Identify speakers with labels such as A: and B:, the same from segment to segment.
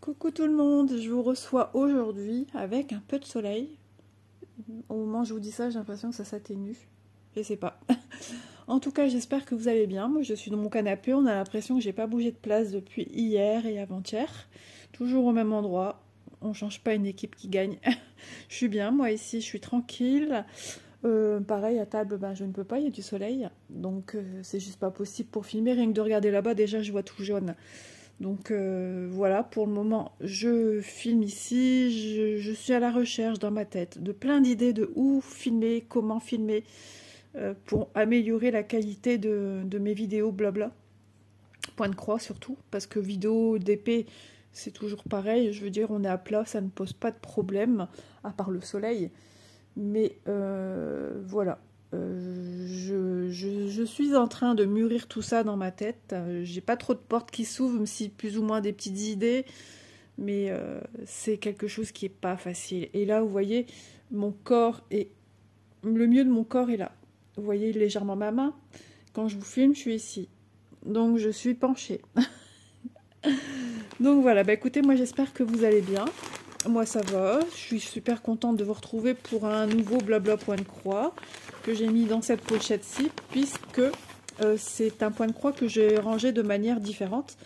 A: Coucou tout le monde, je vous reçois aujourd'hui avec un peu de soleil. Au moment où je vous dis ça, j'ai l'impression que ça s'atténue. Je sais pas. En tout cas, j'espère que vous allez bien. Moi, je suis dans mon canapé. On a l'impression que j'ai pas bougé de place depuis hier et avant-hier. Toujours au même endroit. On change pas une équipe qui gagne. Je suis bien, moi ici, je suis tranquille. Pareil, à table, je ne peux pas, il y a du soleil. Donc, c'est juste pas possible pour filmer. Rien que de regarder là-bas, déjà, je vois tout jaune. Donc voilà, pour le moment, je filme ici, je suis à la recherche dans ma tête de plein d'idées de où filmer, comment filmer, pour améliorer la qualité de mes vidéos, blabla. Point de croix surtout, parce que vidéo d'épée, c'est toujours pareil, je veux dire, on est à plat, ça ne pose pas de problème, à part le soleil. Mais voilà. Je suis en train de mûrir tout ça dans ma tête. J'ai pas trop de portes qui s'ouvrent, même si plus ou moins des petites idées, mais c'est quelque chose qui est pas facile. Et là, vous voyez, mon corps est... Le mieux de mon corps est là. Vous voyez légèrement ma main. Quand je vous filme, je suis ici. Donc, je suis penchée. Donc voilà, écoutez, moi j'espère que vous allez bien. Moi ça va, je suis super contente de vous retrouver pour un nouveau blabla point de croix que j'ai mis dans cette pochette-ci, puisque c'est un point de croix que j'ai rangé de manière différente.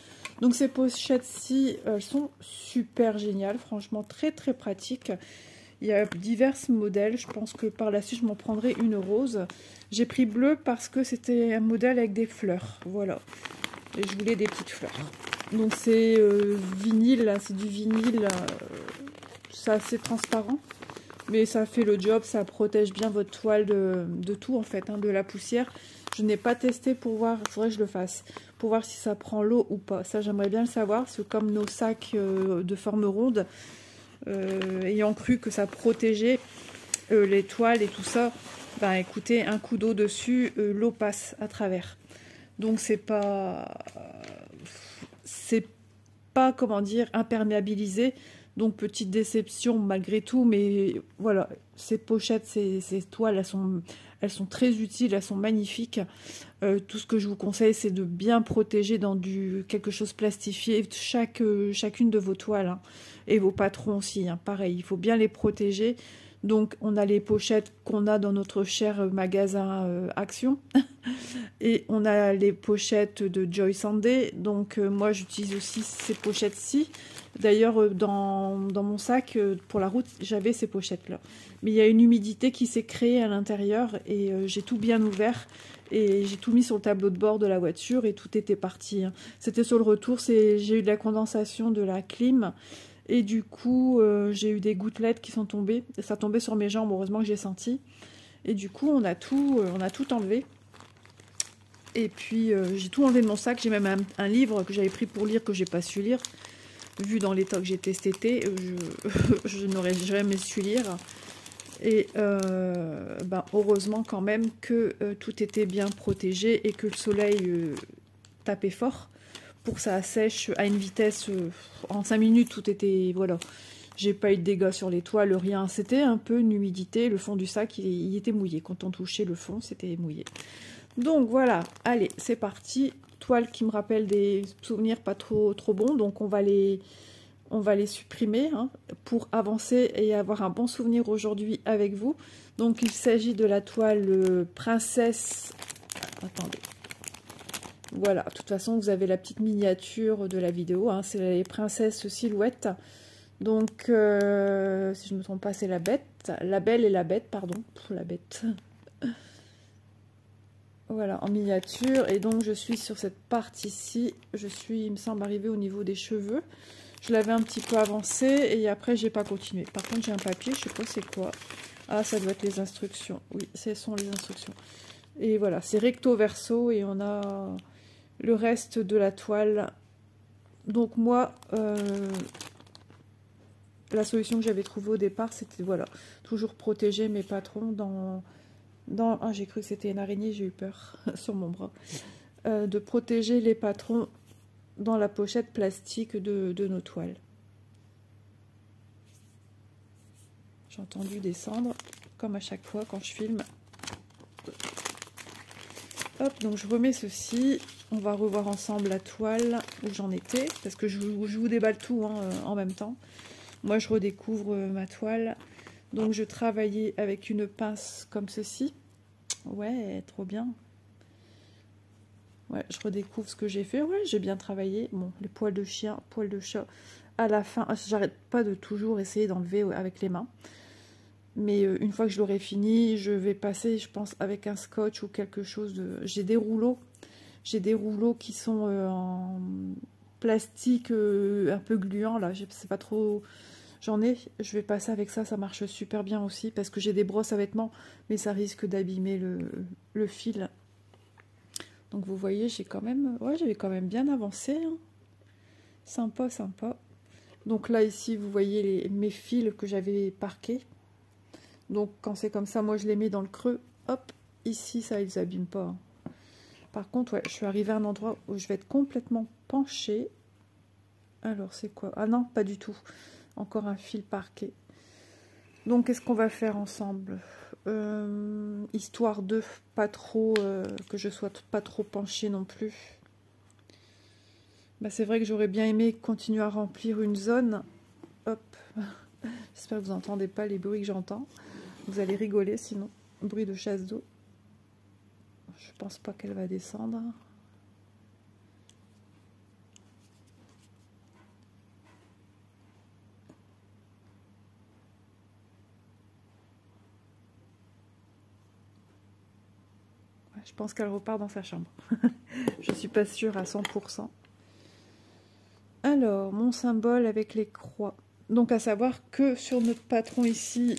A: Donc ces pochettes-ci, elles sont super géniales, franchement très très pratiques. Il y a divers modèles, je pense que par la suite je m'en prendrai une rose. J'ai pris bleu parce que c'était un modèle avec des fleurs, voilà. Et je voulais des petites fleurs. Donc c'est vinyle, c'est du vinyle, c'est assez transparent, mais ça fait le job, ça protège bien votre toile de tout en fait, de la poussière. Je n'ai pas testé pour voir, il faudrait que je le fasse, pour voir si ça prend l'eau ou pas. Ça j'aimerais bien le savoir, parce que comme nos sacs de forme ronde, ayant cru que ça protégeait les toiles et tout ça, écoutez, un coup d'eau dessus, l'eau passe à travers. Donc c'est pas, comment dire, imperméabilisé. Donc petite déception malgré tout, mais voilà, ces pochettes, ces toiles, elles sont très utiles, elles sont magnifiques. Tout ce que je vous conseille, c'est de bien protéger dans quelque chose plastifié chacune de vos toiles, et vos patrons aussi, pareil, il faut bien les protéger. Donc on a les pochettes qu'on a dans notre cher magasin Action. Et on a les pochettes de Joy Sunday. Donc moi j'utilise aussi ces pochettes-ci. D'ailleurs dans mon sac pour la route, j'avais ces pochettes-là. Mais il y a une humidité qui s'est créée à l'intérieur et j'ai tout bien ouvert. Et j'ai tout mis sur le tableau de bord de la voiture et tout était parti. C'était sur le retour, j'ai eu de la condensation de la clim. Et du coup, j'ai eu des gouttelettes qui sont tombées. Ça tombait sur mes jambes, heureusement que j'ai senti. Et du coup, on a tout enlevé. Et puis, j'ai tout enlevé de mon sac. J'ai même un livre que j'avais pris pour lire, que j'ai pas su lire. Vu dans l'état que j'étais cet été, je n'aurais jamais su lire. Et heureusement quand même que tout était bien protégé et que le soleil tapait fort pour que ça sèche à une vitesse en 5 minutes. Tout était, voilà, j'ai pas eu de dégâts sur les toiles, rien. C'était un peu une humidité, le fond du sac il était mouillé. Quand on touchait le fond, c'était mouillé. Donc voilà, allez, c'est parti. Toiles qui me rappellent des souvenirs pas trop bons, donc on va les supprimer pour avancer et avoir un bon souvenir aujourd'hui avec vous. Donc il s'agit de la toile princesse. Attendez. Voilà, de toute façon vous avez la petite miniature de la vidéo, c'est les princesses silhouettes. Donc si je ne me trompe pas, c'est la bête, la belle et la bête, pardon, la bête. Voilà, en miniature. Et donc je suis sur cette partie-ci, il me semble, arrivé au niveau des cheveux. Je l'avais un petit peu avancé et après j'ai pas continué. Par contre j'ai un papier, je sais pas c'est quoi. Ah, ça doit être les instructions. Oui, ce sont les instructions. Et voilà, c'est recto verso et on a le reste de la toile. Donc moi, la solution que j'avais trouvée au départ, c'était voilà, toujours protéger mes patrons ah, j'ai cru que c'était une araignée, j'ai eu peur sur mon bras. De protéger les patrons dans la pochette plastique de nos toiles. J'ai entendu descendre, comme à chaque fois quand je filme. Hop, donc je remets ceci. On va revoir ensemble la toile où j'en étais, parce que je vous déballe tout hein, en même temps. Moi, je redécouvre ma toile. Donc, je travaillais avec une pince comme ceci. Ouais, trop bien. Ouais, je redécouvre ce que j'ai fait. Ouais, j'ai bien travaillé. Bon, les poils de chien, poils de chat. À la fin, j'arrête pas de toujours essayer d'enlever avec les mains. Mais une fois que je l'aurai fini, je vais passer, je pense, avec un scotch ou quelque chose de... J'ai des rouleaux. J'ai des rouleaux qui sont en plastique un peu gluant, là. Je sais pas trop... J'en ai. Je vais passer avec ça. Ça marche super bien aussi. Parce que j'ai des brosses à vêtements. Mais ça risque d'abîmer le fil. Donc vous voyez, j'ai quand même... Ouais, j'avais quand même bien avancé. Hein. Sympa, sympa. Donc là, ici, vous voyez mes fils que j'avais parqués. Donc quand c'est comme ça, moi je les mets dans le creux. Hop, ici, ça, ils abîment pas. Hein. Par contre, ouais, je suis arrivée à un endroit où je vais être complètement penchée. Alors, c'est quoi? Ah non, pas du tout. Encore un fil parqué. Donc, qu'est-ce qu'on va faire ensemble? Histoire de pas trop... que je sois pas trop penchée non plus. Bah, c'est vrai que j'aurais bien aimé continuer à remplir une zone. Hop. J'espère que vous n'entendez pas les bruits que j'entends. Vous allez rigoler sinon. Bruit de chasse d'eau. Je pense pas qu'elle va descendre. Ouais, je pense qu'elle repart dans sa chambre. Je suis pas sûre à 100%. Alors, mon symbole avec les croix. Donc, à savoir que sur notre patron ici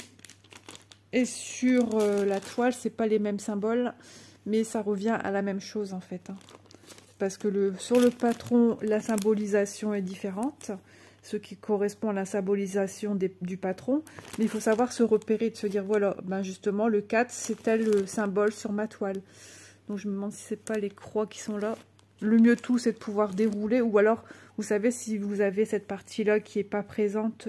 A: et sur la toile, c'est pas les mêmes symboles, mais ça revient à la même chose en fait. Hein. Parce que sur le patron, la symbolisation est différente, ce qui correspond à la symbolisation du patron. Mais il faut savoir se repérer, de se dire, voilà, ben justement, le 4, c'est tel symbole sur ma toile. Donc je me demande si c'est pas les croix qui sont là. Le mieux de tout, c'est de pouvoir dérouler. Ou alors, vous savez, si vous avez cette partie-là qui n'est pas présente,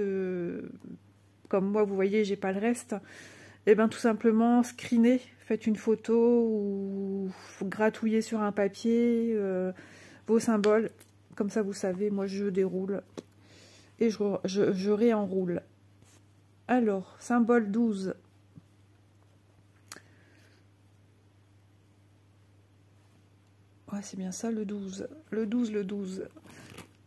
A: comme moi, vous voyez, j'ai pas le reste. Et bien tout simplement, screenez, faites une photo ou gratouillez sur un papier vos symboles. Comme ça, vous savez, moi je déroule et je réenroule. Alors, symbole 12. Ouais, c'est bien ça, le 12. Le 12, le 12.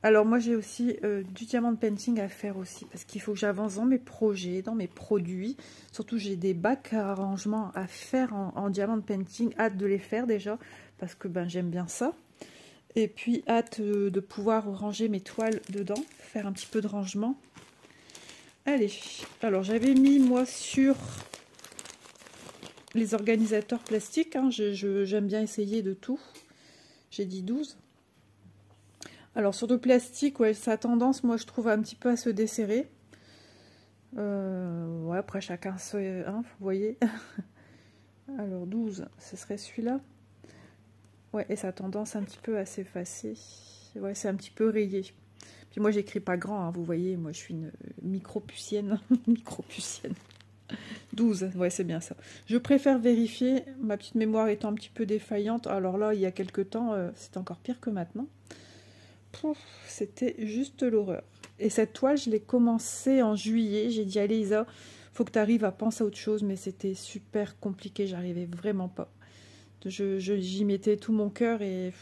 A: Alors, moi, j'ai aussi du diamant painting à faire aussi, parce qu'il faut que j'avance dans mes projets, dans mes produits. Surtout, j'ai des bacs à arrangement à faire en diamant painting. Hâte de les faire déjà, parce que ben, j'aime bien ça. Et puis, hâte de pouvoir ranger mes toiles dedans, faire un petit peu de rangement. Allez, alors j'avais mis, moi, sur les organisateurs plastiques. Hein, j'aime bien essayer de tout. J'ai dit 12. Alors sur le plastique, ouais, ça a tendance, moi je trouve, un petit peu à se desserrer. Ouais, après chacun, hein, vous voyez. Alors 12, ce serait celui-là. Ouais, et ça a tendance un petit peu à s'effacer. Ouais, c'est un petit peu rayé. Puis moi j'écris pas grand, hein, vous voyez, moi je suis une micro-pucienne. Micro-pucienne. 12, ouais, c'est bien ça. Je préfère vérifier, ma petite mémoire étant un petit peu défaillante. Alors là, il y a quelques temps, c'est encore pire que maintenant. C'était juste l'horreur. Et cette toile, je l'ai commencée en juillet. J'ai dit, allez Isa, faut que tu arrives à penser à autre chose. Mais c'était super compliqué, j'arrivais vraiment pas. J'y mettais tout mon cœur et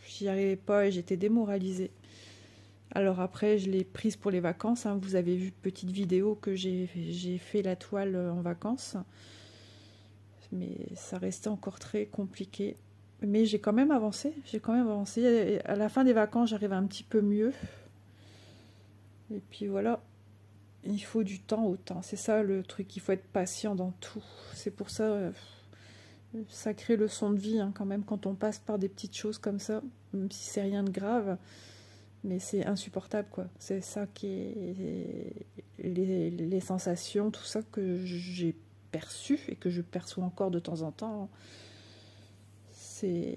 A: j'y arrivais pas et j'étais démoralisée. Alors après, je l'ai prise pour les vacances. Hein. Vous avez vu petite vidéo que j'ai fait la toile en vacances. Mais ça restait encore très compliqué. Mais j'ai quand même avancé. Et à la fin des vacances, j'arrive un petit peu mieux. Et puis voilà. Il faut du temps au temps. C'est ça le truc. Il faut être patient dans tout. C'est pour ça, sacrée leçon de vie, hein, quand même, quand on passe par des petites choses comme ça. Même si c'est rien de grave. Mais c'est insupportable, quoi. C'est ça qui est... Les sensations, tout ça que j'ai perçu et que je perçois encore de temps en temps. C'est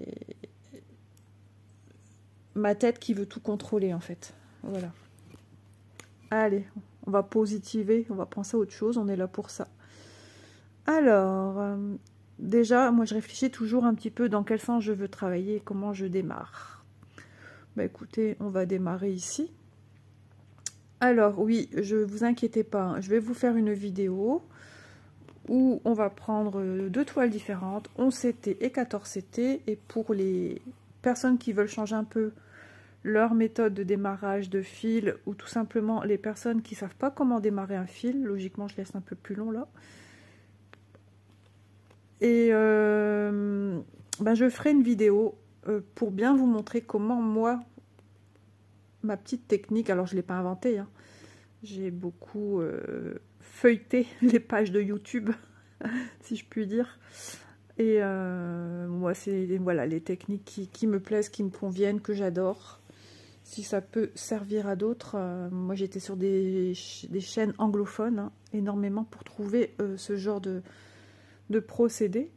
A: ma tête qui veut tout contrôler, en fait. Voilà. Allez, on va positiver, on va penser à autre chose, on est là pour ça. Alors, déjà, moi je réfléchis toujours un petit peu dans quel sens je veux travailler et comment je démarre. Bah écoutez, on va démarrer ici. Alors oui, je vous inquiétez pas, hein, je vais vous faire une vidéo où on va prendre 2 toiles différentes, 11 CT et 14 CT. Et pour les personnes qui veulent changer un peu leur méthode de démarrage de fil, ou tout simplement les personnes qui ne savent pas comment démarrer un fil, logiquement je laisse un peu plus long là. Et ben, je ferai une vidéo pour bien vous montrer comment moi, ma petite technique, alors je ne l'ai pas inventée, hein, j'ai beaucoup feuilleté les pages de YouTube, si je puis dire. Et moi, c'est voilà, les techniques qui me plaisent, qui me conviennent, que j'adore. Si ça peut servir à d'autres, moi j'étais sur des chaînes anglophones, hein, énormément pour trouver ce genre de procédé.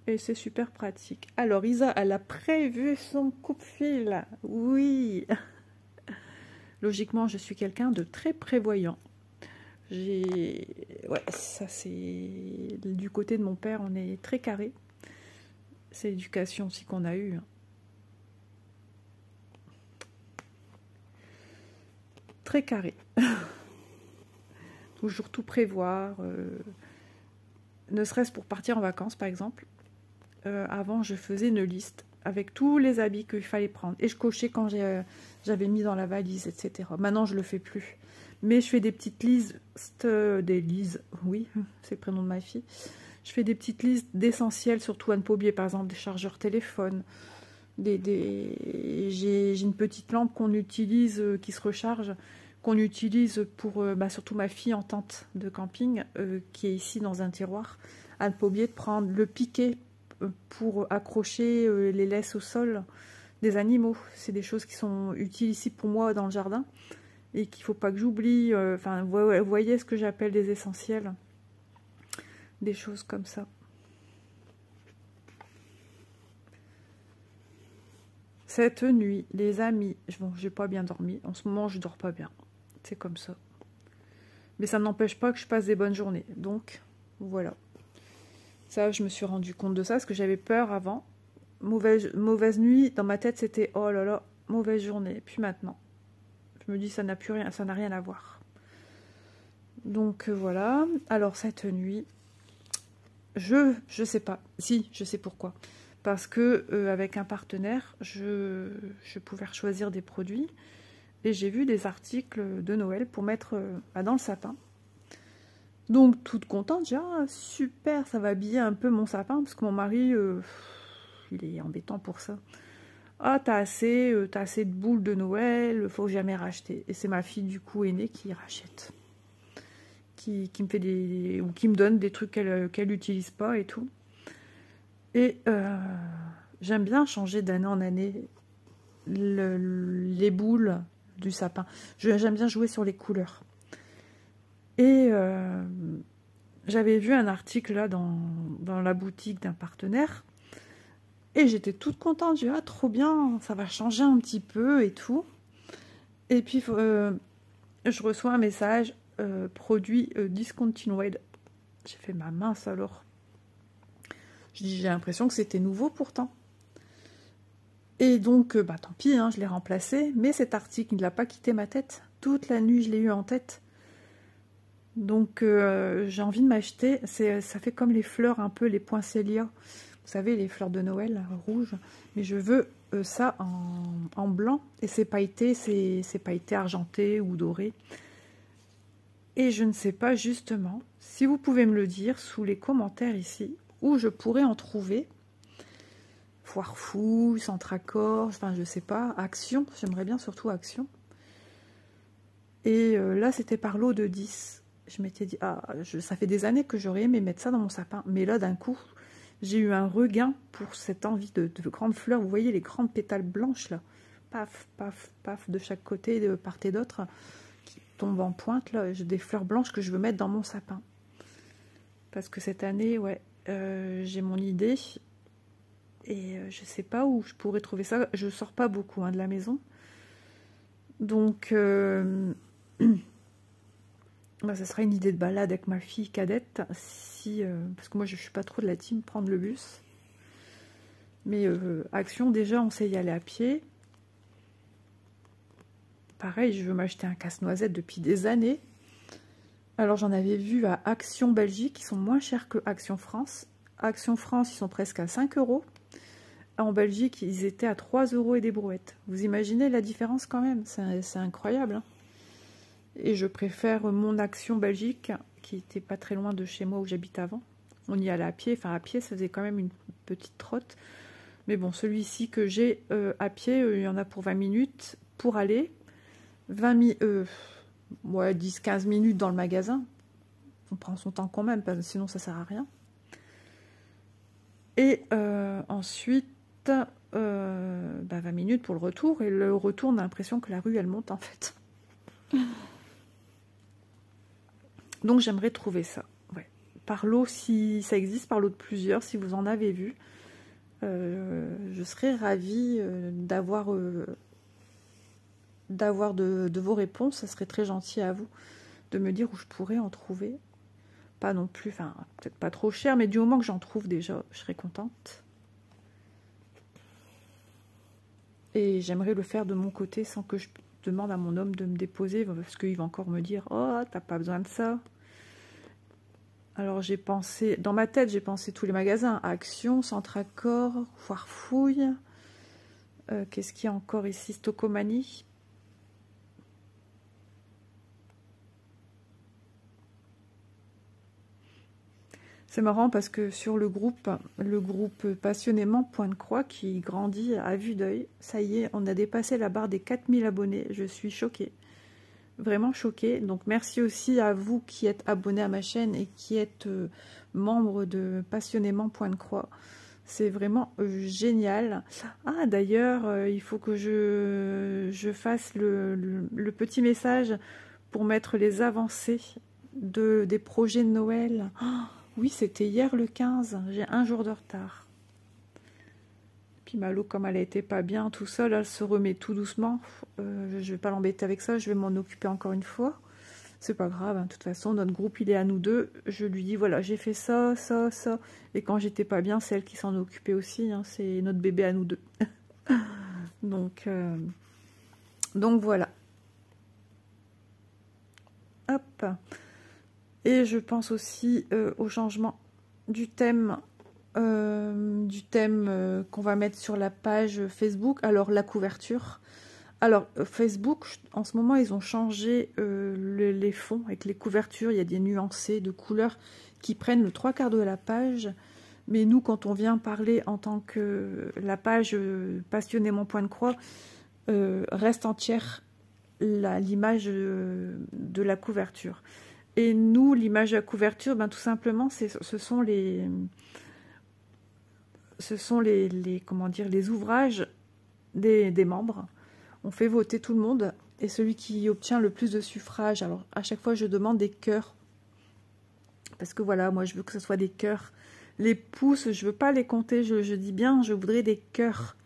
A: Et c'est super pratique. Alors Isa, elle a prévu son coupe-fil. Oui. Logiquement, je suis quelqu'un de très prévoyant. Ouais, ça c'est... Du côté de mon père, on est très carré. C'est l'éducation aussi qu'on a eue. Hein. Très carré. Toujours tout prévoir. Ne serait-ce pour partir en vacances, par exemple. Avant, je faisais une liste avec tous les habits qu'il fallait prendre. Et je cochais quand j'avais mis dans la valise, etc. Maintenant, je le fais plus. Mais je fais des petites listes, oui, c'est le prénom de ma fille. Je fais des petites listes d'essentiels, surtout à ne pas oublier, par exemple, des chargeurs téléphone. J'ai une petite lampe qu'on utilise, qui se recharge, qu'on utilise pour, surtout ma fille en tente de camping, qui est ici dans un tiroir. À ne pas oublier de prendre le piquet pour accrocher les laisses au sol des animaux. C'est des choses qui sont utiles ici pour moi dans le jardin et qu'il ne faut pas que j'oublie. Enfin, vous voyez ce que j'appelle des essentiels. Des choses comme ça. Cette nuit, les amis, bon, j'ai pas bien dormi. En ce moment, je dors pas bien. C'est comme ça. Mais ça n'empêche pas que je passe des bonnes journées. Donc, voilà. Ça, je me suis rendu compte de ça, parce que j'avais peur avant. Mauvaise nuit, dans ma tête, c'était « Oh là là, mauvaise journée ». Et puis maintenant, je me dis « Ça n'a plus rien, ça n'a rien à voir ». Donc, voilà. Alors, cette nuit, je sais pas. Si, je sais pourquoi. Parce que avec un partenaire, je pouvais choisir des produits. Et j'ai vu des articles de Noël pour mettre dans le sapin. Donc, toute contente, j'ai dit, ah, super, ça va habiller un peu mon sapin, parce que mon mari, il est embêtant pour ça. Ah, t'as assez de boules de Noël, faut jamais racheter. Et c'est ma fille, du coup, aînée, qui rachète. Qui me fait ou qui me donne des trucs qu'elle n'utilise pas et tout. Et j'aime bien changer d'année en année les boules du sapin. J'aime bien jouer sur les couleurs. Et j'avais vu un article là dans la boutique d'un partenaire. Et j'étais toute contente. Je dis, ah, trop bien, ça va changer un petit peu et tout. Et puis, je reçois un message, produit discontinued. J'ai fait ma mince alors. Je dis, j'ai l'impression que c'était nouveau pourtant. Et donc, tant pis, hein, je l'ai remplacé. Mais cet article, il ne l'a pas quitté ma tête. Toute la nuit, je l'ai eu en tête. Donc, j'ai envie de m'acheter. Ça fait comme les fleurs, un peu les poinsettias. Vous savez, les fleurs de Noël, rouges. Mais je veux ça en blanc. Et c'est pailleté, c'est pailleté argenté ou doré. Et je ne sais pas justement, si vous pouvez me le dire sous les commentaires ici, où je pourrais en trouver. Foire Fouille, Centracor, enfin je sais pas, Action, j'aimerais bien surtout Action. Et là c'était par lot de 10. Je m'étais dit, ah, ça fait des années que j'aurais aimé mettre ça dans mon sapin. Mais là d'un coup, j'ai eu un regain pour cette envie de grandes fleurs. Vous voyez les grandes pétales blanches là, paf, paf, paf, de chaque côté, de part et d'autre, qui tombent en pointe là. J'ai des fleurs blanches que je veux mettre dans mon sapin. Parce que cette année, ouais, j'ai mon idée. Et je sais pas où je pourrais trouver ça. Je sors pas beaucoup de la maison. Donc, ça sera une idée de balade avec ma fille cadette. Parce que moi, je suis pas trop de la team prendre le bus. Mais Action, déjà, on sait y aller à pied. pareil, je veux m'acheter un casse-noisette depuis des années. Alors j'en avais vu à Action Belgique, ils sont moins chers que Action France. Action France, ils sont presque à 5 euros. En Belgique, ils étaient à 3 euros et des brouettes. Vous imaginez la différence quand même, c'est incroyable. Hein. Et je préfère mon Action Belgique, qui était pas très loin de chez moi où j'habite avant. On y allait à pied, enfin à pied, ça faisait quand même une petite trotte. Mais bon, celui-ci que j'ai à pied, il y en a pour 20 minutes pour aller. 10-15 minutes dans le magasin. On prend son temps quand même, parce que sinon ça sert à rien. Et ensuite, 20 minutes pour le retour. Et le retour, on a l'impression que la rue, elle monte en fait. Donc j'aimerais trouver ça. Ouais. Par lot, si ça existe, par lot de plusieurs, si vous en avez vu. Je serais ravie d'avoir de vos réponses. Ça serait très gentil à vous de me dire où je pourrais en trouver. Pas non plus, enfin, peut-être pas trop cher, mais du moment que j'en trouve déjà, je serais contente. Et j'aimerais le faire de mon côté sans que je demande à mon homme de me déposer, parce qu'il va encore me dire « Oh, t'as pas besoin de ça ». Alors j'ai pensé, dans ma tête, j'ai pensé tous les magasins, Action, Centracor, Foire Fouille, qu'est-ce qu'il y a encore ici, Stocomanie. C'est marrant parce que sur le groupe Passionnément Point de Croix qui grandit à vue d'œil, ça y est, on a dépassé la barre des 4000 abonnés, je suis choquée. Vraiment choquée. Donc merci aussi à vous qui êtes abonnés à ma chaîne et qui êtes membres de Passionnément Point de Croix. C'est vraiment génial. Ah d'ailleurs, il faut que je fasse le petit message pour mettre les avancées des projets de Noël. Oh, oui, c'était hier le 15, j'ai un jour de retard. Puis Malo, comme elle n'était pas bien tout seul, elle se remet tout doucement. Je ne vais pas l'embêter avec ça, je vais m'en occuper encore une fois. C'est pas grave, hein. De toute façon, notre groupe, il est à nous deux. Je lui dis, voilà, j'ai fait ça, ça, ça. Et quand j'étais pas bien, c'est elle qui s'en occupait aussi. Hein. C'est notre bébé à nous deux. donc voilà. Hop. Et je pense aussi au changement du thème qu'on va mettre sur la page Facebook. Alors, la couverture. Alors, Facebook, en ce moment, ils ont changé les fonds avec les couvertures. Il y a des nuancés de couleurs qui prennent le 3/4 de la page. Mais nous, quand on vient parler en tant que la page Passionnément Point de Croix, reste entière l'image de la couverture. Et nous, l'image de la couverture, ben, tout simplement, ce sont les comment dire, les ouvrages des membres. On fait voter tout le monde et celui qui obtient le plus de suffrages. Alors, à chaque fois, je demande des cœurs. Parce que voilà, moi, je veux que ce soit des cœurs. Les pouces, je veux pas les compter. Je dis bien, je voudrais des cœurs.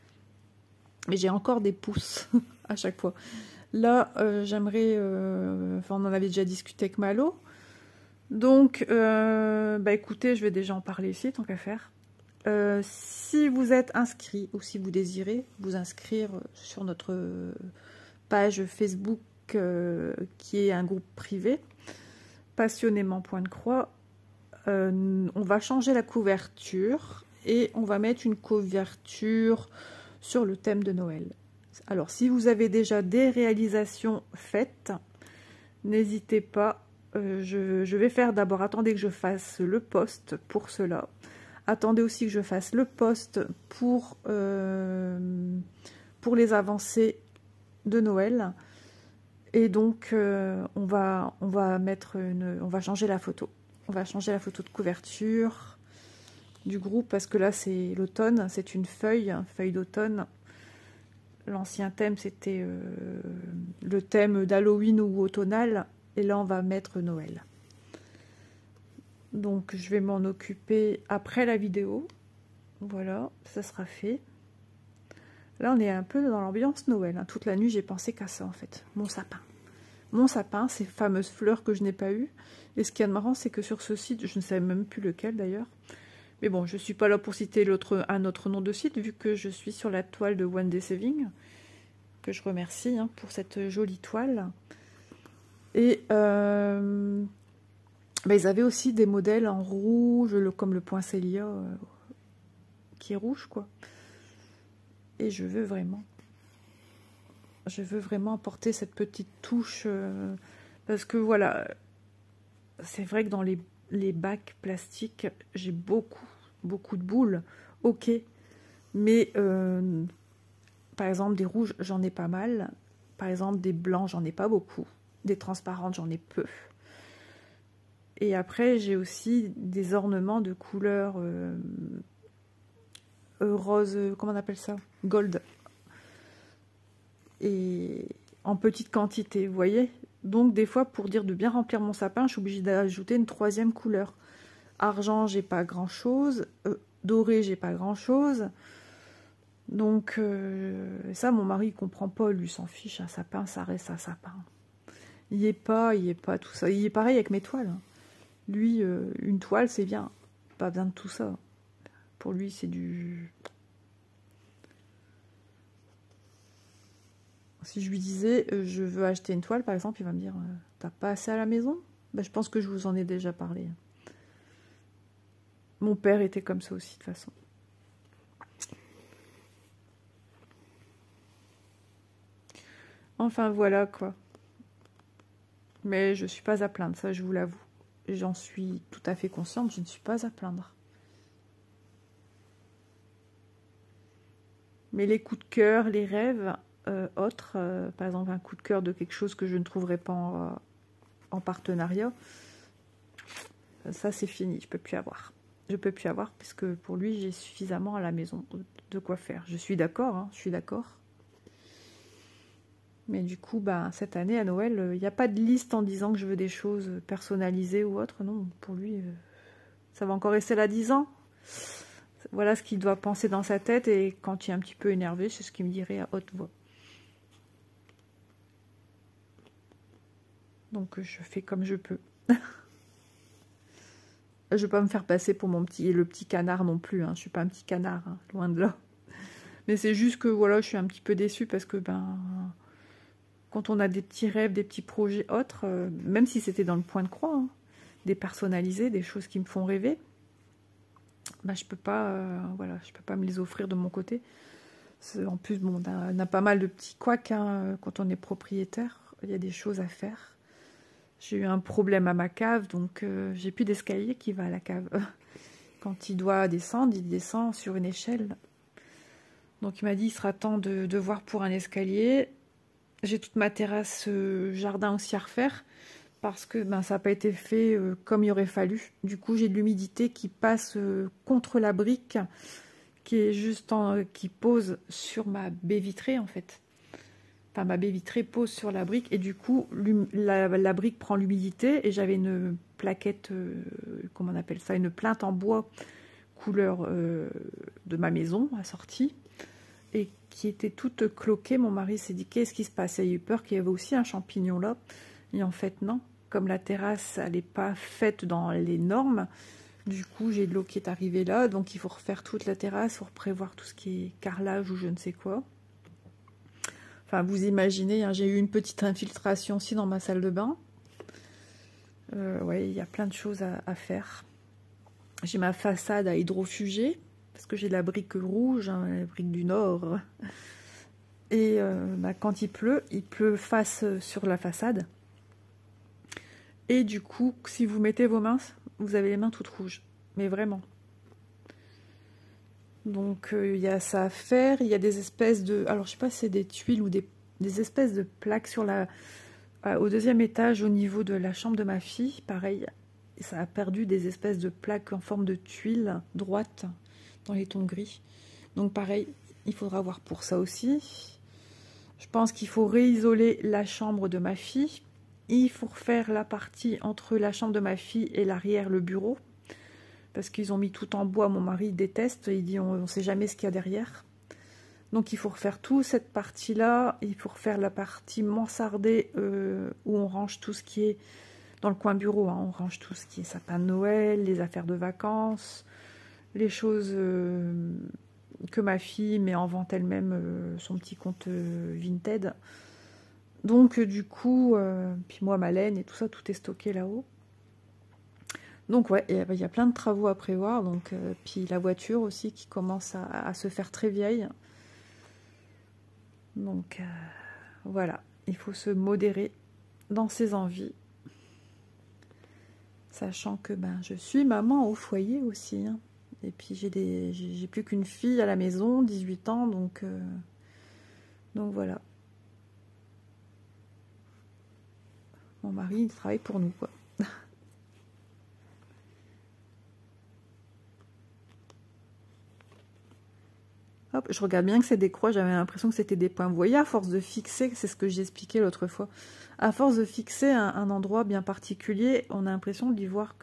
A: Mais j'ai encore des pouces à chaque fois. Là, j'aimerais... enfin, on en avait déjà discuté avec Malo. Donc, écoutez, je vais déjà en parler ici, tant qu'à faire. Si vous êtes inscrit ou si vous désirez vous inscrire sur notre page Facebook qui est un groupe privé, Passionnément Point de Croix, on va changer la couverture et on va mettre une couverture sur le thème de Noël. Alors, si vous avez déjà des réalisations faites, n'hésitez pas. Je vais faire d'abord, attendez que je fasse le post pour cela. Attendez aussi que je fasse le post pour les avancées de Noël. Et donc, on va changer la photo. On va changer la photo de couverture du groupe parce que là, c'est l'automne. C'est une feuille d'automne. L'ancien thème, c'était le thème d'Halloween ou automnal. Et là, on va mettre Noël. Donc, je vais m'en occuper après la vidéo. Voilà, ça sera fait. Là, on est un peu dans l'ambiance Noël. Hein. Toute la nuit, j'ai pensé qu'à ça, en fait. Mon sapin. Mon sapin, ces fameuses fleurs que je n'ai pas eues. Et ce qui est marrant, c'est que sur ce site, je ne savais même plus lequel, d'ailleurs. Mais bon, je ne suis pas là pour citer un autre nom de site, vu que je suis sur la toile de One Day Saving. que je remercie hein, pour cette jolie toile. Et ils avaient aussi des modèles en rouge, comme le poinsettia qui est rouge, quoi. Et je veux vraiment apporter cette petite touche parce que voilà, c'est vrai que dans les bacs plastiques, j'ai beaucoup de boules, ok, mais par exemple des rouges, j'en ai pas mal, par exemple des blancs, j'en ai pas beaucoup, des transparentes, j'en ai peu. Et après, j'ai aussi des ornements de couleur rose, comment on appelle ça? Gold. Et en petite quantité, vous voyez? Donc des fois, pour dire de bien remplir mon sapin, je suis obligée d'ajouter une troisième couleur. Argent, j'ai pas grand-chose. Doré, j'ai pas grand-chose. Donc ça, mon mari, il comprend pas. Lui, s'en fiche. Un sapin, ça reste un sapin. Il y est pas tout ça. Il est pareil avec mes toiles. Hein. Lui, une toile, c'est bien. Pas besoin de tout ça. Pour lui, c'est du... Si je lui disais, je veux acheter une toile, par exemple, il va me dire, t'as pas assez à la maison? Ben, je pense que je vous en ai déjà parlé. Mon père était comme ça aussi, de toute façon. Enfin, voilà, quoi. Mais je suis pas à plaindre, ça, je vous l'avoue. J'en suis tout à fait consciente, je ne suis pas à plaindre. Mais les coups de cœur, les rêves autres, par exemple un coup de cœur de quelque chose que je ne trouverai pas en partenariat, ça c'est fini, je peux plus avoir. Je peux plus avoir puisque pour lui j'ai suffisamment à la maison de quoi faire. Je suis d'accord, hein, je suis d'accord. Mais du coup, cette année à Noël, il n'y a pas de liste en disant que je veux des choses personnalisées ou autres. Non, pour lui, ça va encore rester là 10 ans. Voilà ce qu'il doit penser dans sa tête et quand il est un petit peu énervé, c'est ce qu'il me dirait à haute voix. Donc je fais comme je peux. Je ne vais pas me faire passer pour le petit canard non plus. Hein. Je ne suis pas un petit canard, hein, loin de là. Mais c'est juste que voilà, je suis un petit peu déçue parce que quand on a des petits rêves, des petits projets autres, même si c'était dans le point de croix, hein, des personnalisés, des choses qui me font rêver, je peux pas, je peux pas me les offrir de mon côté. En plus, bon, on a pas mal de petits couacs hein, quand on est propriétaire. Il y a des choses à faire. J'ai eu un problème à ma cave, donc j'ai plus d'escalier qui va à la cave. Quand il doit descendre, il descend sur une échelle. Donc il m'a dit, il sera temps de voir pour un escalier. J'ai toute ma terrasse jardin aussi à refaire, parce que ça n'a pas été fait comme il aurait fallu. Du coup, j'ai de l'humidité qui passe contre la brique, qui est qui pose sur ma baie vitrée, en fait. Enfin, ma baie vitrée pose sur la brique et du coup, la brique prend l'humidité et j'avais une plaquette, comment on appelle ça, une plinthe en bois couleur de ma maison assortie et qui était toute cloquée. Mon mari s'est dit, qu'est-ce qui se passe? Il a eu peur qu'il y avait aussi un champignon là. Et en fait, non. Comme la terrasse, elle n'est pas faite dans les normes, du coup, j'ai de l'eau qui est arrivée là. Donc, il faut refaire toute la terrasse pour prévoir tout ce qui est carrelage ou je ne sais quoi. Enfin, vous imaginez, hein, j'ai eu une petite infiltration aussi dans ma salle de bain. Ouais, il y a plein de choses à faire. J'ai ma façade à hydrofuger, parce que j'ai la brique rouge, hein, la brique du Nord. Et quand il pleut face sur la façade. Et du coup, si vous mettez vos mains, vous avez les mains toutes rouges. Mais vraiment. Donc il y a ça à faire, il y a des espèces de... Alors je sais pas si c'est des tuiles ou des espèces de plaques sur au deuxième étage au niveau de la chambre de ma fille. Pareil, ça a perdu des espèces de plaques en forme de tuiles droites dans les tons gris. Donc pareil, il faudra voir pour ça aussi. Je pense qu'il faut réisoler la chambre de ma fille. Il faut refaire la partie entre la chambre de ma fille et l'arrière, le bureau. Parce qu'ils ont mis tout en bois, mon mari déteste, il dit on ne sait jamais ce qu'il y a derrière. Donc il faut refaire toute cette partie-là, il faut refaire la partie mansardée où on range tout ce qui est dans le coin bureau, hein, on range tout ce qui est sapin de Noël, les affaires de vacances, les choses que ma fille met en vente elle-même son petit compte Vinted. Donc du coup, puis moi ma laine et tout ça, tout est stocké là-haut. Donc ouais, il y a plein de travaux à prévoir. Donc puis la voiture aussi qui commence à se faire très vieille. Donc voilà, il faut se modérer dans ses envies. Sachant que ben, je suis maman au foyer aussi. Hein. Et puis j'ai plus qu'une fille à la maison, 18 ans, donc voilà. Mon mari, il travaille pour nous, quoi. Hop, je regarde bien que c'est des croix, j'avais l'impression que c'était des points. Vous voyez, à force de fixer, c'est ce que j'ai expliqué l'autre fois, à force de fixer un endroit bien particulier, on a l'impression d'y voir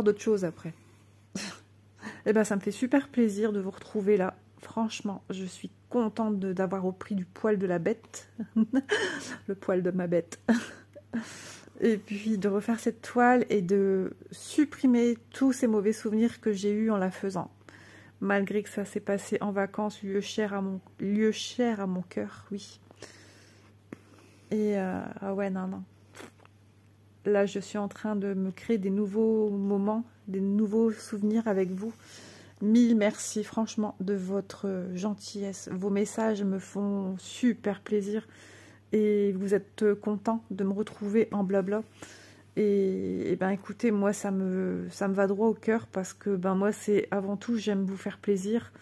A: d'autres choses après. Et ben, ça me fait super plaisir de vous retrouver là. Franchement, je suis contente d'avoir repris du poil de la bête. Le poil de ma bête. Et puis de refaire cette toile et de supprimer tous ces mauvais souvenirs que j'ai eus en la faisant. Malgré que ça s'est passé en vacances, lieu cher à mon cœur, oui. Et ah ouais, non. Là, je suis en train de me créer des nouveaux moments, des nouveaux souvenirs avec vous. Mille merci, franchement, de votre gentillesse. Vos messages me font super plaisir. Et vous êtes content de me retrouver en blabla. Et ben écoutez, moi ça me va droit au cœur parce que ben moi c'est avant tout, j'aime vous faire plaisir.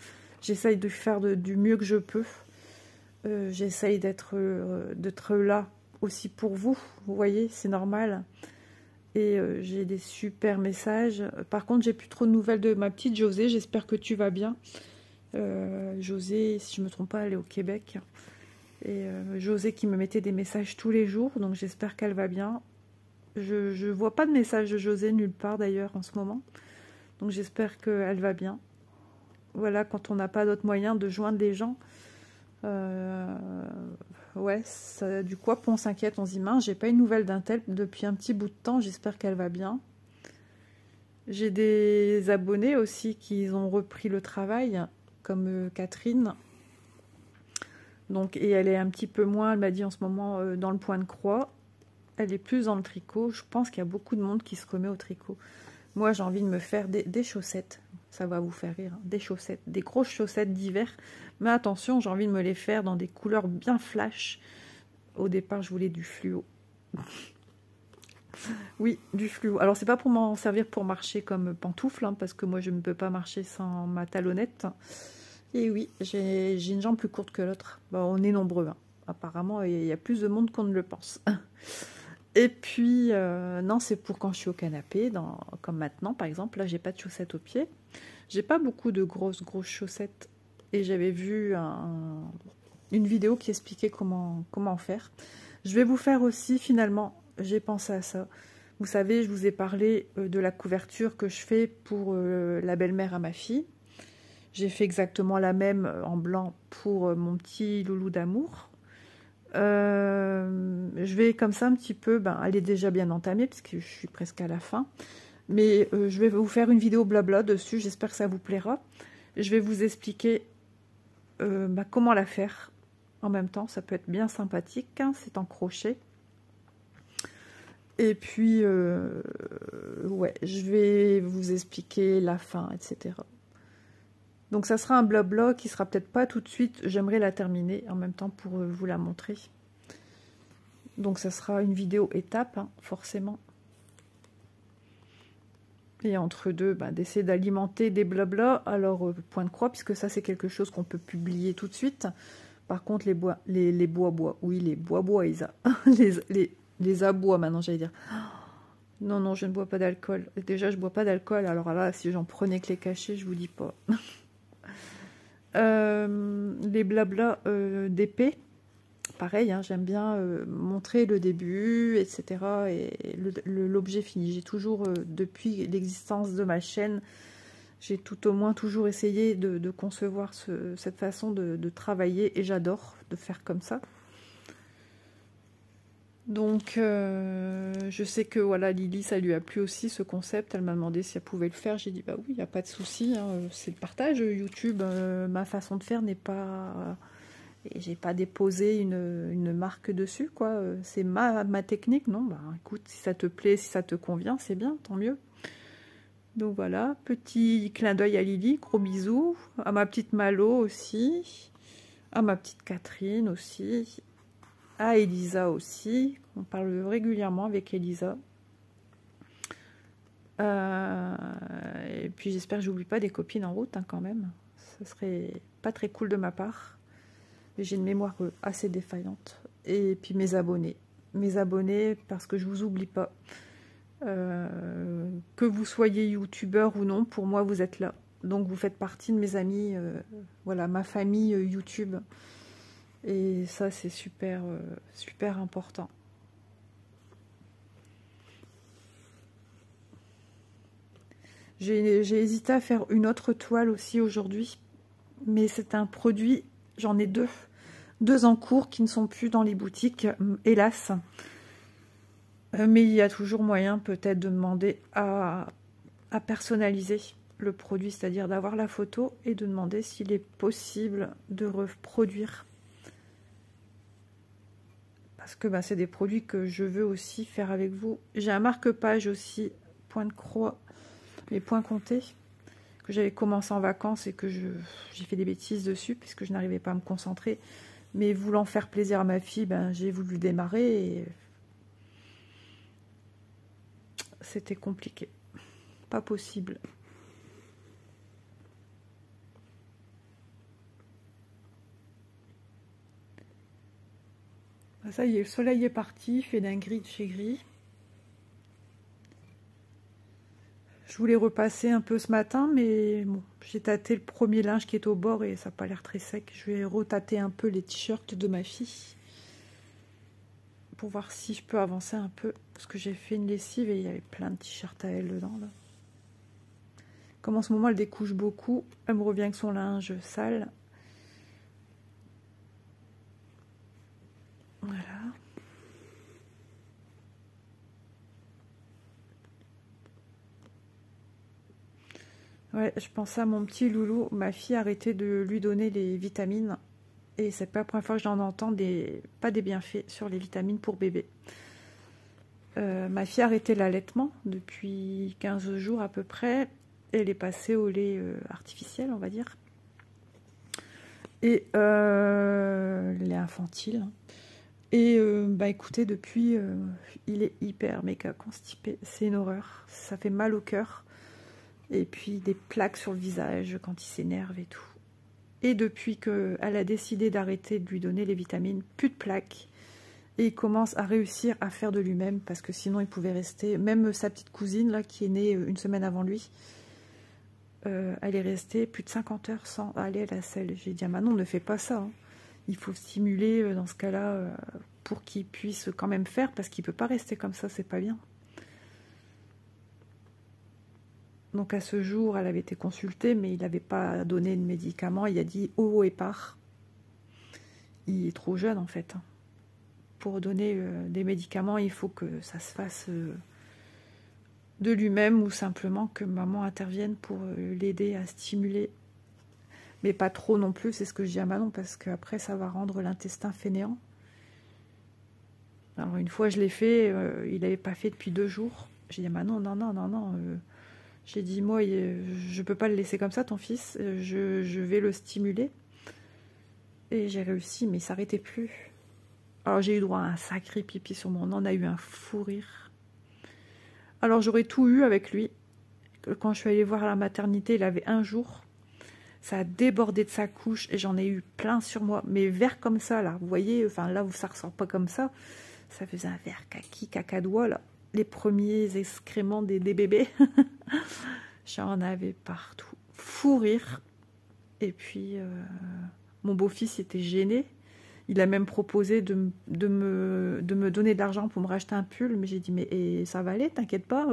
A: J'essaye de faire du mieux que je peux. J'essaye d'être là aussi pour vous. Vous voyez, c'est normal. Et j'ai des super messages. Par contre, j'ai plus trop de nouvelles de ma petite José. J'espère que tu vas bien. José, si je me trompe pas, elle est au Québec. Et José qui me mettait des messages tous les jours. Donc j'espère qu'elle va bien. Je vois pas de message de José nulle part d'ailleurs en ce moment. Donc j'espère qu'elle va bien. Voilà, quand on n'a pas d'autre moyen de joindre les gens. Ouais, ça, du coup, on s'inquiète, on se dit, mince, j'ai pas une nouvelle d'un tel depuis un petit bout de temps, j'espère qu'elle va bien. J'ai des abonnés aussi qui ont repris le travail, comme Catherine. Donc, et elle est un petit peu moins, elle m'a dit en ce moment, dans le point de croix. Elle est plus dans le tricot. Je pense qu'il y a beaucoup de monde qui se remet au tricot. Moi, j'ai envie de me faire des chaussettes. Ça va vous faire rire. Hein. Des chaussettes, des grosses chaussettes d'hiver. Mais attention, j'ai envie de me les faire dans des couleurs bien flash. Au départ, je voulais du fluo. Oui, du fluo. Alors, c'est pas pour m'en servir pour marcher comme pantoufle, hein, parce que moi, je ne peux pas marcher sans ma talonnette. Et oui, j'ai une jambe plus courte que l'autre. Bon, on est nombreux. Hein. Apparemment, il y a plus de monde qu'on ne le pense. Et puis, non, c'est pour quand je suis au canapé, comme maintenant, par exemple. Là, j'ai pas de chaussettes aux pieds. J'ai pas beaucoup de grosses chaussettes. Et j'avais vu une vidéo qui expliquait comment faire. Je vais vous faire aussi, finalement, j'ai pensé à ça. Vous savez, je vous ai parlé de la couverture que je fais pour la belle-mère à ma fille. J'ai fait exactement la même en blanc pour mon petit loulou d'amour. Je vais comme ça un petit peu, elle est déjà bien entamée puisque je suis presque à la fin, mais je vais vous faire une vidéo blabla dessus, j'espère que ça vous plaira. Je vais vous expliquer comment la faire en même temps, ça peut être bien sympathique, hein, c'est en crochet. Et puis ouais, je vais vous expliquer la fin, etc. Donc ça sera un blabla qui sera peut-être pas tout de suite, j'aimerais la terminer en même temps pour vous la montrer. Donc ça sera une vidéo étape, hein, forcément. Et entre deux, d'essayer d'alimenter des blabla. Alors, point de croix, puisque ça c'est quelque chose qu'on peut publier tout de suite. Par contre, les bois, oui, les bois, les abois maintenant, j'allais dire. Non, non, je ne bois pas d'alcool. Déjà, je bois pas d'alcool. Alors là, si j'en prenais que les cachets, je vous dis pas. Les blabla d'épée. Pareil, hein, j'aime bien montrer le début, etc. et l'objet fini. J'ai toujours, depuis l'existence de ma chaîne, j'ai tout au moins toujours essayé de concevoir cette façon de travailler et j'adore de faire comme ça. Donc, je sais que voilà, Lily, ça lui a plu aussi ce concept. Elle m'a demandé si elle pouvait le faire. J'ai dit bah oui, il n'y a pas de souci, hein, c'est le partage. YouTube, ma façon de faire n'est pas. Et j'ai pas déposé une marque dessus, quoi. C'est ma technique, non? Bah écoute, si ça te plaît, si ça te convient, c'est bien, tant mieux. Donc voilà, petit clin d'œil à Lily, gros bisous. À ma petite Malo aussi. À ma petite Catherine aussi. À Elisa aussi. On parle régulièrement avec Elisa. Et puis j'espère que j'oublie pas des copines en route, hein, quand même. Ce serait pas très cool de ma part. J'ai une mémoire assez défaillante. Et puis mes abonnés. Mes abonnés, parce que je vous oublie pas. Que vous soyez youtubeur ou non, pour moi vous êtes là. Donc vous faites partie de mes amis, voilà, ma famille YouTube. Et ça c'est super, super important. J'ai hésité à faire une autre toile aussi aujourd'hui, mais c'est un produit, j'en ai deux en cours qui ne sont plus dans les boutiques, hélas. Mais il y a toujours moyen peut-être de demander à personnaliser le produit, c'est-à-dire d'avoir la photo et de demander s'il est possible de reproduire. Parce que bah, c'est des produits que je veux aussi faire avec vous. J'ai un marque-page aussi, point de croix, les points comptés, que j'avais commencé en vacances et que j'ai fait des bêtises dessus, puisque je n'arrivais pas à me concentrer. Mais voulant faire plaisir à ma fille, ben, j'ai voulu démarrer et c'était compliqué. Pas possible. Ça y est, le soleil est parti, il fait d'un gris de chez gris. Je voulais repasser un peu ce matin, mais bon, j'ai tâté le premier linge qui est au bord et ça n'a pas l'air très sec. Je vais retâter un peu les t-shirts de ma fille pour voir si je peux avancer un peu. Parce que j'ai fait une lessive et il y avait plein de t-shirts à elle dedans, là. Comme en ce moment elle découche beaucoup, elle me revient avec son linge sale. Voilà. Ouais, je pensais à mon petit loulou. Ma fille a arrêté de lui donner les vitamines. Et c'est pas la première fois que j'en entends pas des bienfaits sur les vitamines pour bébé. Ma fille a arrêté l'allaitement depuis 15 jours à peu près. Elle est passée au lait artificiel, on va dire. Et lait infantile. Et bah écoutez, depuis, il est hyper méga constipé. C'est une horreur. Ça fait mal au cœur. Et puis des plaques sur le visage quand il s'énerve et tout. Et depuis qu'elle a décidé d'arrêter de lui donner les vitamines, plus de plaques. Et il commence à réussir à faire de lui-même, parce que sinon il pouvait rester. Même sa petite cousine, là, qui est née une semaine avant lui, elle est restée plus de 50 heures sans aller à la selle. J'ai dit à Manon, ne fais pas ça, hein. Il faut stimuler dans ce cas-là pour qu'il puisse quand même faire, parce qu'il ne peut pas rester comme ça, c'est pas bien. Donc à ce jour, elle avait été consultée, mais il n'avait pas donné de médicaments. Il a dit haut et part. Il est trop jeune en fait. Pour donner des médicaments, il faut que ça se fasse de lui-même ou simplement que maman intervienne pour l'aider à stimuler. Mais pas trop non plus, c'est ce que je dis à Manon, parce qu'après ça va rendre l'intestin fainéant. Alors une fois je l'ai fait, il n'avait pas fait depuis 2 jours. J'ai dit à Manon, non. J'ai dit, moi, je peux pas le laisser comme ça, ton fils. Je vais le stimuler. Et j'ai réussi, mais il s'arrêtait plus. Alors, j'ai eu droit à un sacré pipi sur mon... On en a eu un fou rire. Alors, j'aurais tout eu avec lui. Quand je suis allée voir à la maternité, il avait 1 jour. Ça a débordé de sa couche et j'en ai eu plein sur moi. Mais vert comme ça, là. Vous voyez, enfin, là où ça ressort pas comme ça. Ça faisait un vert kaki, cacadois, là. Les premiers excréments des bébés. J'en avais partout. Fou rire. Et puis, mon beau-fils était gêné. Il a même proposé de me donner de l'argent pour me racheter un pull. Mais j'ai dit, mais ça va aller, t'inquiète pas.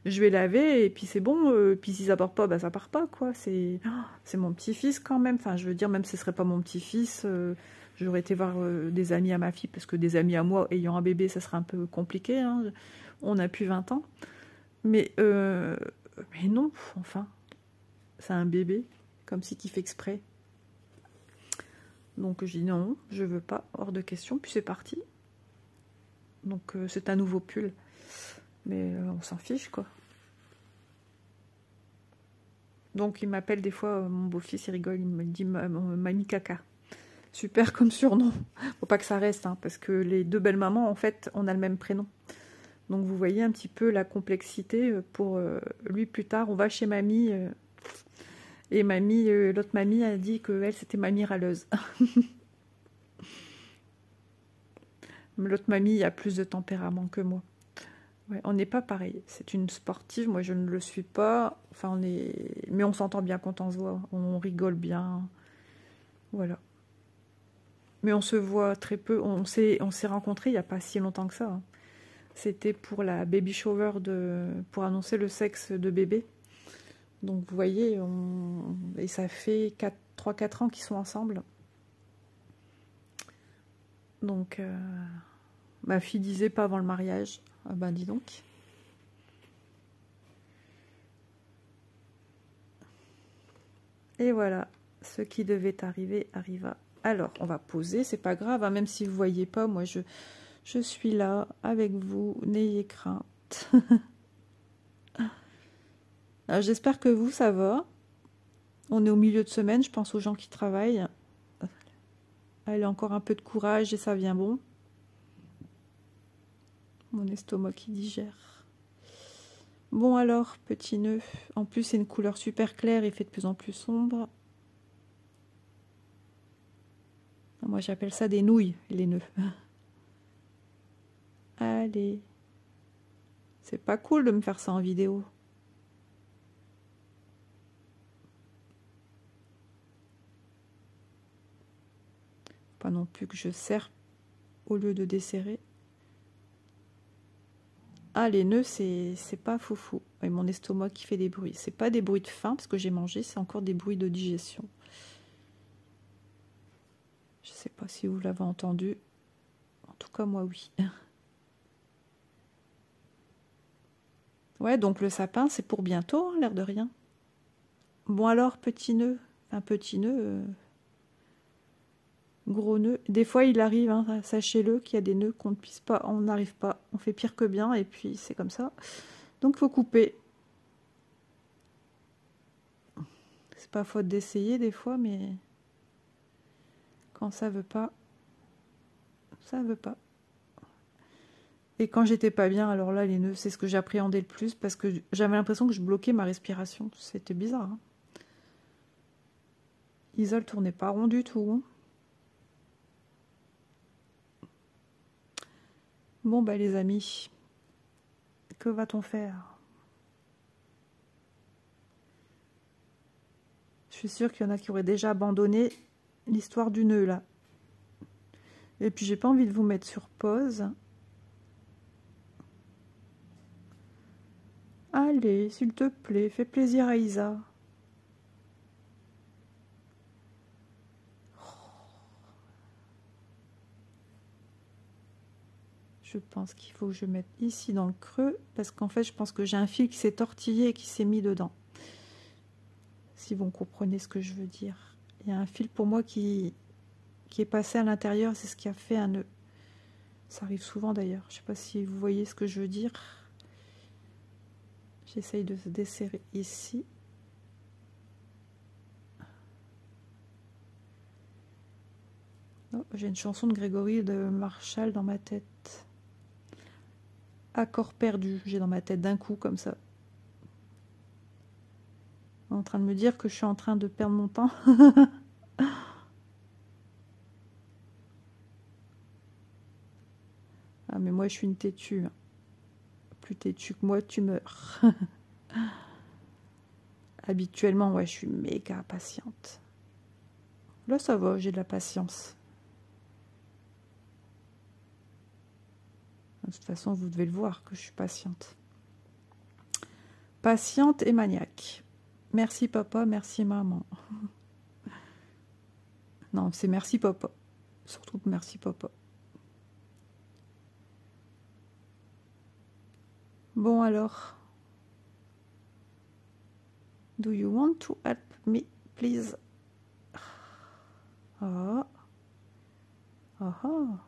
A: je vais laver et puis c'est bon. Puis si ça part pas, bah ça part pas, quoi. C'est mon petit-fils quand même. Enfin, je veux dire, même si ce serait pas mon petit-fils, j'aurais été voir des amis à ma fille, parce que des amis à moi, ayant un bébé, ça serait un peu compliqué, hein. On a plus 20 ans. Mais non, enfin, c'est un bébé, comme si qu'il fait exprès. Donc je dis non, je veux pas, hors de question, puis c'est parti. Donc c'est un nouveau pull. Mais on s'en fiche, quoi. Donc il m'appelle des fois, mon beau-fils, il rigole, il me dit Mamie Caca. Super comme surnom. Faut pas que ça reste, hein, parce que les deux belles mamans, en fait, on a le même prénom. Donc vous voyez un petit peu la complexité. Pour lui, plus tard, on va chez mamie. Et mamie, l'autre mamie a dit qu'elle, c'était mamie râleuse. L'autre mamie a plus de tempérament que moi. Ouais, on n'est pas pareil. C'est une sportive, moi je ne le suis pas. Enfin, mais on s'entend bien quand on se voit. On rigole bien. Voilà. Mais on se voit très peu. On s'est rencontrés il n'y a pas si longtemps que ça, hein. C'était pour la baby shower pour annoncer le sexe de bébé. Donc vous voyez, et ça fait 3-4 ans qu'ils sont ensemble. Donc ma fille disait pas avant le mariage. Ah ben dis donc. Et voilà, ce qui devait arriver arriva. Alors, on va poser, c'est pas grave, hein, même si vous voyez pas, moi je suis là avec vous, n'ayez crainte. J'espère que vous, ça va. On est au milieu de semaine, je pense aux gens qui travaillent. Allez, encore un peu de courage et ça vient bon. Mon estomac qui digère. Bon alors, petit nœud. En plus, c'est une couleur super claire, il fait de plus en plus sombre. Moi, j'appelle ça des nouilles, les nœuds. Allez. C'est pas cool de me faire ça en vidéo. Pas non plus que je serre au lieu de desserrer. Ah, les nœuds, c'est pas foufou. Et mon estomac qui fait des bruits. C'est pas des bruits de faim parce que j'ai mangé, c'est encore des bruits de digestion. Je sais pas si vous l'avez entendu. En tout cas, moi, oui. Ouais, donc le sapin, c'est pour bientôt, hein, l'air de rien. Bon alors, petit nœud. Un petit nœud... Gros nœud. Des fois, il arrive, hein, sachez-le, qu'il y a des nœuds qu'on ne puisse pas, on n'arrive pas. On fait pire que bien, et puis c'est comme ça. Donc, il faut couper. C'est pas faute d'essayer des fois, mais quand ça veut pas, ça veut pas. Et quand j'étais pas bien, alors là, les nœuds, c'est ce que j'appréhendais le plus, parce que j'avais l'impression que je bloquais ma respiration. C'était bizarre, hein. Isole tournait pas rond du tout, hein. Bon, bah les amis, que va-t-on faire? Je suis sûre qu'il y en a qui auraient déjà abandonné l'histoire du nœud, là. Et puis, j'ai pas envie de vous mettre sur pause. Allez, s'il te plaît, fais plaisir à Isa. Je pense qu'il faut que je mette ici dans le creux, parce qu'en fait, je pense que j'ai un fil qui s'est tortillé et qui s'est mis dedans. Si vous comprenez ce que je veux dire. Il y a un fil pour moi qui est passé à l'intérieur, c'est ce qui a fait un nœud. Ça arrive souvent d'ailleurs. Je ne sais pas si vous voyez ce que je veux dire. J'essaye de se desserrer ici. Oh, j'ai une chanson de Grégory de Marshall dans ma tête. Accord perdu, j'ai dans ma tête d'un coup comme ça. En train de me dire que je suis en train de perdre mon temps. Ah mais moi je suis une têtue. Plus têtue que moi tu meurs. Habituellement ouais je suis méga patiente. Là ça va, j'ai de la patience. De toute façon vous devez le voir que je suis patiente. Patiente et maniaque. Merci papa, merci maman. Non, c'est merci papa. Surtout merci papa. Bon alors. Do you want to help me, please? Ah. Ah ah.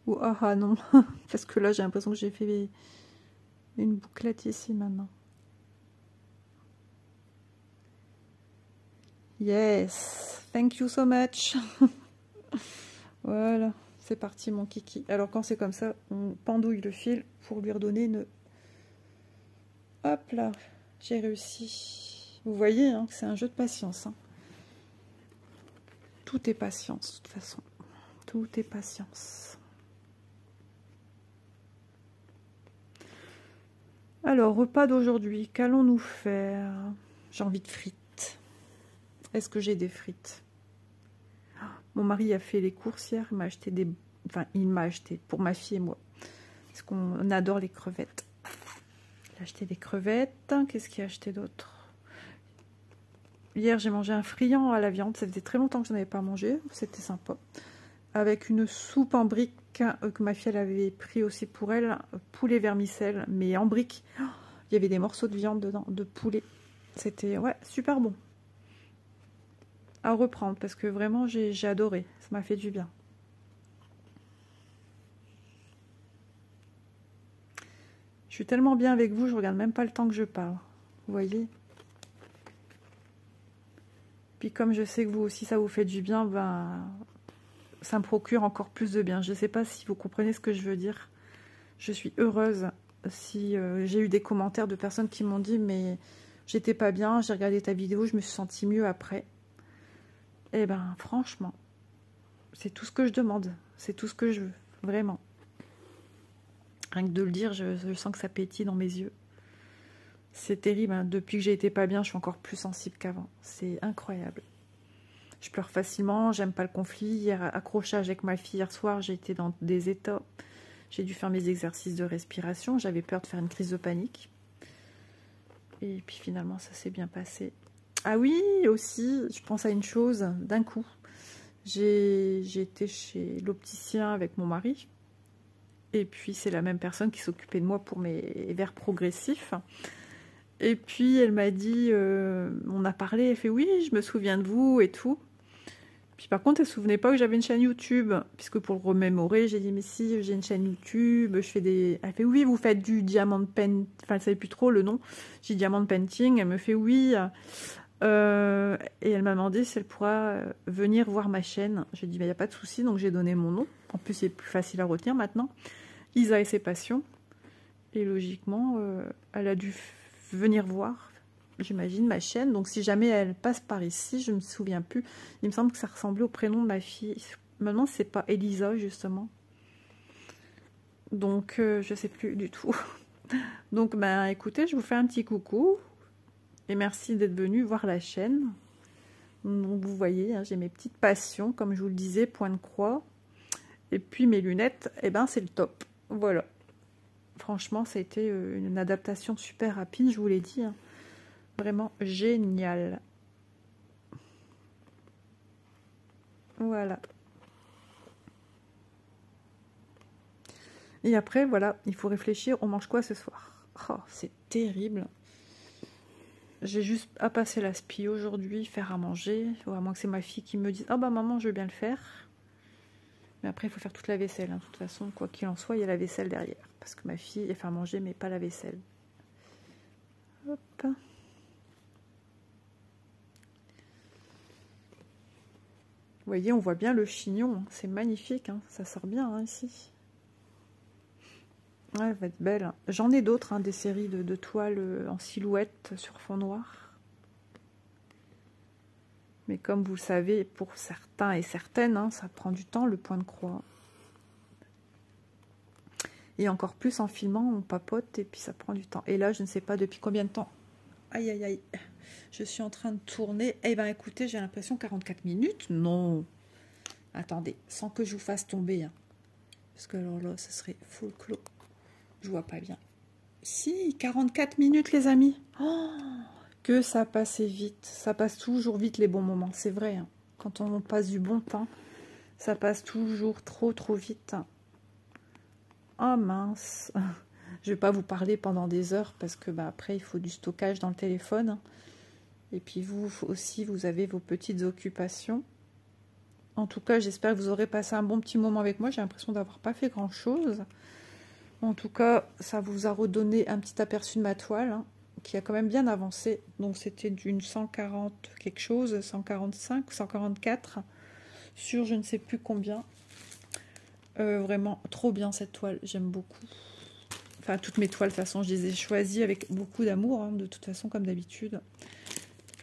A: Ou ah ah non. Parce que là, j'ai l'impression que j'ai fait une bouclette ici maintenant. Yes. Thank you so much. Voilà. C'est parti mon kiki. Alors quand c'est comme ça, on pendouille le fil pour lui redonner une... Hop là. J'ai réussi. Vous voyez hein, que c'est un jeu de patience. Hein. Tout est patience, de toute façon. Tout est patience. Alors, repas d'aujourd'hui, qu'allons-nous faire? J'ai envie de frites. Est-ce que j'ai des frites? Mon mari a fait les courses hier, il m'a acheté des... Enfin, il m'a acheté, pour ma fille et moi. Parce qu'on adore les crevettes. Il a acheté des crevettes. Qu'est-ce qu'il a acheté d'autre? Hier, j'ai mangé un friand à la viande. Ça faisait très longtemps que je n'en avais pas mangé. C'était sympa. Avec une soupe en brique que ma fille elle avait pris aussi pour elle. Poulet vermicelle, mais en brique. Il y avait des morceaux de viande dedans, de poulet. C'était ouais, super bon. À reprendre, parce que vraiment, j'ai adoré. Ça m'a fait du bien. Je suis tellement bien avec vous, je regarde même pas le temps que je parle. Vous voyez? Puis comme je sais que vous aussi, ça vous fait du bien, ben, ça me procure encore plus de bien. Je ne sais pas si vous comprenez ce que je veux dire. Je suis heureuse si j'ai eu des commentaires de personnes qui m'ont dit « mais j'étais pas bien, j'ai regardé ta vidéo, je me suis sentie mieux après ». Eh ben franchement, c'est tout ce que je demande. C'est tout ce que je veux, vraiment. Rien que de le dire, je sens que ça pétille dans mes yeux. C'est terrible, hein. Depuis que j'ai été pas bien, je suis encore plus sensible qu'avant. C'est incroyable. Je pleure facilement, j'aime pas le conflit. Hier, accrochage avec ma fille, hier soir, j'ai été dans des états. J'ai dû faire mes exercices de respiration. J'avais peur de faire une crise de panique. Et puis finalement, ça s'est bien passé. Ah oui, aussi, je pense à une chose d'un coup. J'ai été chez l'opticien avec mon mari. Et puis, c'est la même personne qui s'occupait de moi pour mes verres progressifs. Et puis, elle m'a dit, on a parlé, elle fait, oui, je me souviens de vous et tout. Puis par contre, elle ne se souvenait pas que j'avais une chaîne YouTube. Puisque pour le remémorer, j'ai dit, mais si, j'ai une chaîne YouTube, je fais des... Elle fait, oui, vous faites du diamant paint... Enfin, elle ne savait plus trop le nom. J'ai dit diamant painting. Elle me fait, oui. Et elle m'a demandé si elle pourra venir voir ma chaîne. J'ai dit, il n'y a pas de souci. Donc, j'ai donné mon nom. En plus, c'est plus facile à retenir maintenant. Isa et ses passions. Et logiquement, elle a dû venir voir, j'imagine, ma chaîne. Donc si jamais elle passe par ici, je ne me souviens plus. Il me semble que ça ressemblait au prénom de ma fille. Maintenant, c'est pas Elisa, justement. Donc, je sais plus du tout. Donc, ben, écoutez, je vous fais un petit coucou. Et merci d'être venu voir la chaîne. Donc, vous voyez, hein, j'ai mes petites passions, comme je vous le disais, point de croix. Et puis, mes lunettes, eh ben, c'est le top. Voilà. Franchement, ça a été une adaptation super rapide, je vous l'ai dit. Hein. Vraiment génial. Voilà. Et après, voilà, il faut réfléchir, on mange quoi ce soir? Oh, c'est terrible. J'ai juste à passer l'aspi aujourd'hui, faire à manger. Ou à moins que c'est ma fille qui me dise « Ah bah maman, je veux bien le faire ». Mais après, il faut faire toute la vaisselle. Hein. De toute façon, quoi qu'il en soit, il y a la vaisselle derrière. Parce que ma fille, elle fait à manger, mais pas la vaisselle. Hop. Vous voyez, on voit bien le chignon. C'est magnifique. Hein. Ça sort bien hein, ici. Ouais, elle va être belle. J'en ai d'autres, hein, des séries de toiles en silhouette sur fond noir. Mais comme vous le savez, pour certains et certaines, hein, ça prend du temps, le point de croix. Et encore plus en filmant, on papote et puis ça prend du temps. Et là, je ne sais pas depuis combien de temps. Aïe, aïe, aïe. Je suis en train de tourner. Eh bien, écoutez, j'ai l'impression 44 minutes. Non. Attendez, sans que je vous fasse tomber. Hein. Parce que alors là, ça serait full clos. Je vois pas bien. Si, 44 minutes les amis. Oh, que ça passait vite. Ça passe toujours vite les bons moments, c'est vrai. Hein. Quand on passe du bon temps, ça passe toujours trop vite. Oh mince. Je vais pas vous parler pendant des heures parce que bah, après il faut du stockage dans le téléphone. Et puis vous aussi, vous avez vos petites occupations. En tout cas, j'espère que vous aurez passé un bon petit moment avec moi. J'ai l'impression d'avoir pas fait grand-chose. En tout cas, ça vous a redonné un petit aperçu de ma toile, hein, qui a quand même bien avancé. Donc c'était d'une 140 quelque chose, 145, 144, sur je ne sais plus combien. Vraiment trop bien cette toile, j'aime beaucoup. Enfin, toutes mes toiles, de toute façon, je les ai choisies avec beaucoup d'amour, hein, de toute façon, comme d'habitude.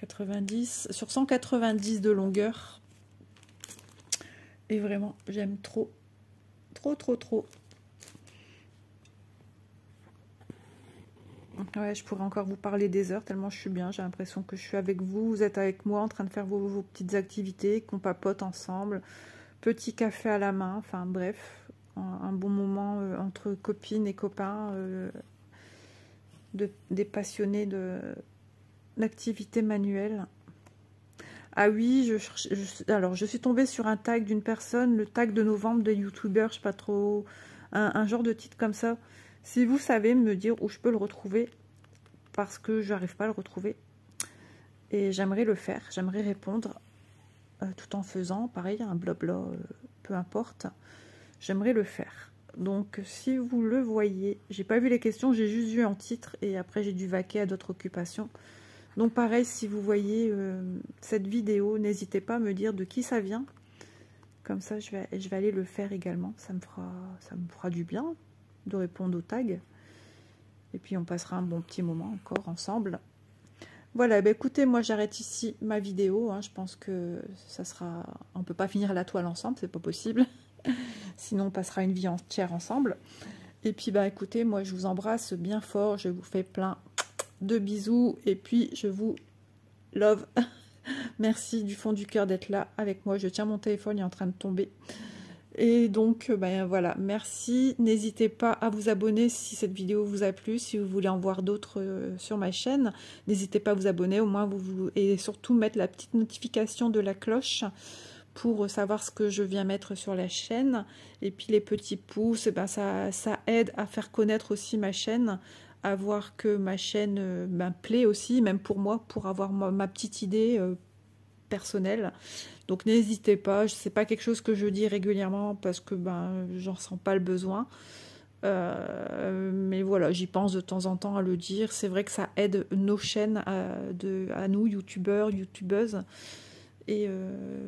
A: 90, sur 190 de longueur. Et vraiment, j'aime trop. Trop. Ouais, je pourrais encore vous parler des heures, tellement je suis bien. J'ai l'impression que je suis avec vous. Vous êtes avec moi en train de faire vos petites activités, qu'on papote ensemble. Petit café à la main, enfin bref. Un bon moment entre copines et copains, des passionnés d'activités manuelles. Ah oui, alors je suis tombée sur un tag d'une personne, le tag de novembre de youtubeur, je sais pas trop, un genre de titre comme ça. Si vous savez me dire où je peux le retrouver, parce que je n'arrive pas à le retrouver, et j'aimerais le faire, j'aimerais répondre tout en faisant, pareil, un blabla, peu importe, j'aimerais le faire. Donc si vous le voyez, j'ai pas vu les questions, j'ai juste vu en titre, et après j'ai dû vaquer à d'autres occupations. Donc pareil, si vous voyez cette vidéo, n'hésitez pas à me dire de qui ça vient. Comme ça, je vais aller le faire également. Ça me fera du bien de répondre au tag. Et puis on passera un bon petit moment encore ensemble. Voilà, bah écoutez, moi j'arrête ici ma vidéo. Hein. Je pense que ça sera... On ne peut pas finir la toile ensemble, c'est pas possible. Sinon on passera une vie entière ensemble. Et puis bah écoutez, moi je vous embrasse bien fort. Je vous fais plein de bisous et puis je vous love. Merci du fond du cœur d'être là avec moi. Je tiens mon téléphone, il est en train de tomber. Et donc ben voilà, merci. N'hésitez pas à vous abonner si cette vidéo vous a plu, si vous voulez en voir d'autres sur ma chaîne. N'hésitez pas à vous abonner, au moins et surtout mettre la petite notification de la cloche pour savoir ce que je viens mettre sur la chaîne. Et puis les petits pouces, ben ça aide à faire connaître aussi ma chaîne, à voir que ma chaîne plaît aussi, même pour moi, pour avoir ma petite idée personnelle. Donc n'hésitez pas, c'est pas quelque chose que je dis régulièrement parce que ben j'en sens pas le besoin. Mais voilà, j'y pense de temps en temps à le dire. C'est vrai que ça aide nos chaînes à nous, youtubeurs, youtubeuses. Et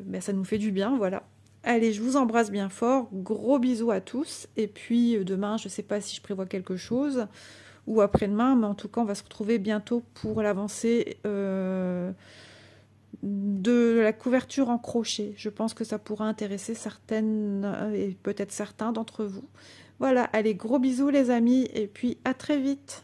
A: ben, ça nous fait du bien, voilà. Allez, je vous embrasse bien fort. Gros bisous à tous. Et puis demain, je sais pas si je prévois quelque chose. Ou après-demain, mais en tout cas, on va se retrouver bientôt pour l'avancée de la couverture en crochet. Je pense que ça pourra intéresser certaines et peut-être certains d'entre vous. Voilà, allez, gros bisous les amis, et puis à très vite.